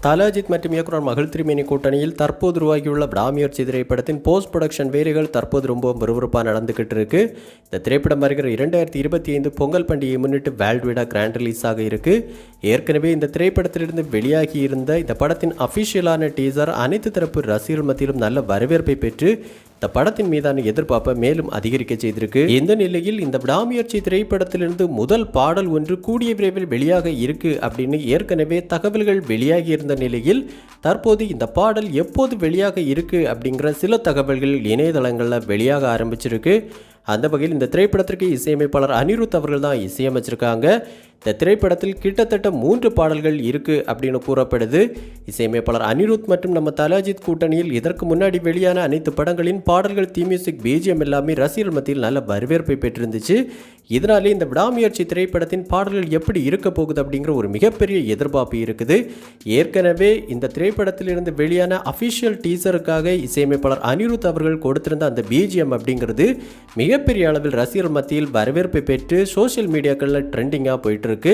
தல அஜித் மற்றும் இயக்குனர் மகள் திருமேனி கூட்டணியில் தற்போது உருவாகியுள்ள விடாமுயற்சி திரைப்படத்தின் போஸ்ட் ப்ரொடக்ஷன் வேலைகள் தற்போது ரொம்ப விறுவிறுப்பாக நடந்துகிட்டு இருக்கு. இந்த திரைப்படம் வருகிற 2025 பொங்கல் பண்டிகையை முன்னிட்டு வேர்ல்டு வைடா கிராண்ட் ரிலீஸ் ஆக இருக்கு. ஏற்கனவே இந்த திரைப்படத்திலிருந்து வெளியாகி இருந்த இந்த படத்தின் அபிஷியலான டீசர் அனைத்து தரப்பு ரசிகர்கள் மத்தியிலும் நல்ல வரவேற்பை பெற்று இந்த படத்தின் மீதான எதிர்பார்ப்பை மேலும் அதிகரிக்க செய்திருக்கு. இந்த நிலையில் இந்த விடாமுயற்சி திரைப்படத்திலிருந்து முதல் பாடல் ஒன்று கூடிய விரைவில் வெளியாக இருக்கு அப்படின்னு ஏற்கனவே தகவல்கள் வெளியாகி இருந்த நிலையில் தற்போது இந்த பாடல் எப்போது வெளியாக இருக்கு அப்படிங்கிற சில தகவல்கள் இணையதளங்களில் வெளியாக ஆரம்பிச்சிருக்கு. அந்த வகையில் இந்த திரைப்படத்திற்கு இசையமைப்பாளர் அனிருத் அவர்கள் தான் இசையமைச்சிருக்காங்க. இந்த திரைப்படத்தில் கிட்டத்தட்ட 3 பாடல்கள் இருக்கு அப்படின்னு கூறப்படுது. இசையமைப்பாளர் அனிருத் மற்றும் நம்ம தல அஜித் கூட்டணியில் இதற்கு முன்னாடி வெளியான அனைத்து படங்களின் பாடல்கள், தீம் மியூசிக், பிஜிஎம் எல்லாமே ரசிகர்கள் மத்தியில் நல்ல வரவேற்பை பெற்றிருந்துச்சு. இதனாலே இந்த விடாமுயற்சி திரைப்படத்தின் பாடல்கள் எப்படி இருக்க போகுது அப்படிங்கிற ஒரு மிகப்பெரிய எதிர்பார்ப்பு இருக்குது. ஏற்கனவே இந்த திரைப்படத்திலிருந்து வெளியான அஃபிஷியல் டீசருக்காக இசையமைப்பாளர் அனிருத் அவர்கள் கொடுத்திருந்த அந்த பிஜிஎம் அப்படிங்கிறது மிகப்பெரிய அளவில் ரசிகர்கள் மத்தியில் வரவேற்பை பெற்று சோசியல் மீடியாக்களில் ட்ரெண்டிங்காக போயிட்டு இருக்கு.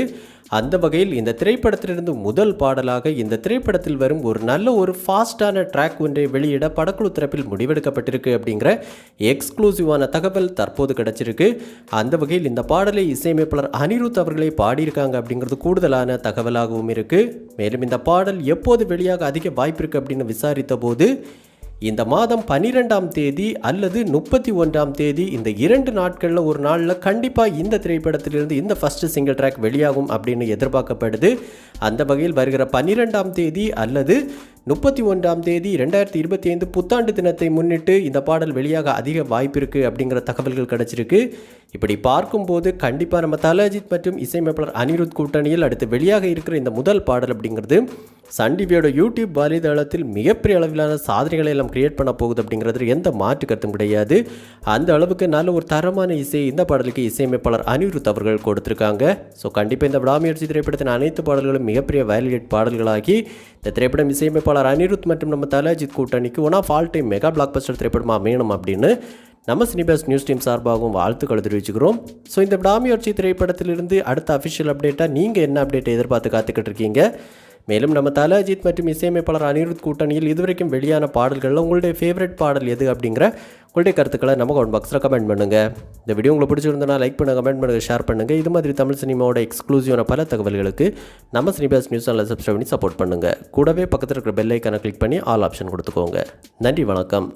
அந்த வகையில் இந்த திரைப்படத்திலிருந்து முதல் பாடலாக இந்த திரைப்படத்தில் வரும் ஒரு நல்ல ஒரு ஃபாஸ்டான ட்ராக் ஒன்றை வெளியிட படக்குழு தரப்பில் முடிவெடுக்கப்பட்டிருக்கு அப்படிங்கிற எக்ஸ்க்ளூசிவான தகவல் தற்போது கிடைச்சிருக்கு. அந்த வகையில் இந்த பாடலை இசையமைப்பாளர் அனிருத் அவர்களே பாடியிருக்காங்க அப்படிங்கிறது கூடுதலான தகவலாகவும் இருக்கு. மேலும் இந்த பாடல் எப்போது வெளியாக அதிக வாய்ப்பு இருக்கு அப்படின்னு விசாரித்த போது இந்த மாதம் 12ஆம் தேதி அல்லது 31ஆம் தேதி இந்த 2 நாட்களில் ஒரு நாளில் கண்டிப்பாக இந்த திரைப்படத்திலிருந்து இந்த ஃபர்ஸ்ட் சிங்கிள் ட்ராக் வெளியாகும் அப்படின்னு எதிர்பார்க்கப்படுது. அந்த வகையில் வருகிற 12ஆம் தேதி அல்லது 31ஆம் தேதி 2025 புத்தாண்டு தினத்தை முன்னிட்டு இந்த பாடல் வெளியாக அதிக வாய்ப்பு இருக்குது அப்படிங்கிற தகவல்கள் கிடைச்சிருக்கு. இப்படி பார்க்கும்போது கண்டிப்பாக நம்ம தல அஜித் மற்றும் இசையமைப்பாளர் அனிருத் கூட்டணியில் அடுத்து வெளியாக இருக்கிற இந்த முதல் பாடல் அப்படிங்கிறது சன் டிவியோட யூடியூப் வலைதளத்தில் மிகப்பெரிய அளவிலான சாதனைகளை எல்லாம் கிரியேட் பண்ண போகுது அப்படிங்கிறது எந்த மாற்று கருத்தும் கிடையாது. அந்த அளவுக்கு நல்ல ஒரு தரமான இசை இந்த பாடலுக்கு இசையமைப்பாளர் அனிருத் அவர்கள் கொடுத்துருக்காங்க. ஸோ கண்டிப்பாக இந்த விடாமுயற்சி திரைப்படத்தின் அனைத்து பாடல்களும் மிகப்பெரிய வேலிடேட் பாடல்களாகி இந்த திரைப்படம் இசையமைப்பாளர் அனிருத் மற்றும் நம்ம தல அஜித் கூட்டணிக்கு one of all time mega blockbuster திரைப்படமாக அமையணும் அப்படின்னு நம்ம சினிபாஸ் நியூஸ் டீம் சார்பாகவும் வாழ்த்துக்களை தெரிவிச்சுக்கிறோம். ஸோ இந்த விடாமுயற்சி திரைப்படத்திலிருந்து அடுத்த அஃபிஷியல் அப்டேட்டாக நீங்கள் என்ன அப்டேட் எதிர்பார்த்து காத்துக்கிட்டு இருக்கீங்க? மேலும் நம்ம தல அஜித் மற்றும் இசையமைப்பாளர் அனிருத் கூட்டணியில் இதுவரைக்கும் வெளியான பாடல்களில் உங்களுடைய ஃபேவரட் பாடல் எது அப்படிங்கிற உங்களுடைய கருத்துக்களை நம்ம கமெண்ட் பாக்ஸில் கமெண்ட் பண்ணுங்கள். இந்த வீடியோ உங்களுக்கு பிடிச்சிருந்தனா லைக் பண்ணுங்கள், கமெண்ட் பண்ணுங்கள், ஷேர் பண்ணுங்கள். இது மாதிரி தமிழ் சினிமாவோட எக்ஸ்க்ளூசிவான பல தகவல்களுக்கு நம்ம சினிபாஸ் நியூஸ் சேனலை சப்ஸ்கிரைப் பண்ணி சப்போர்ட் பண்ணுங்கள். கூடவே பக்கத்தில் இருக்கிற பெல் ஐக்கானை கிளிக் பண்ணி ஆல் ஆப்ஷன் கொடுத்துக்கோங்க. நன்றி, வணக்கம்.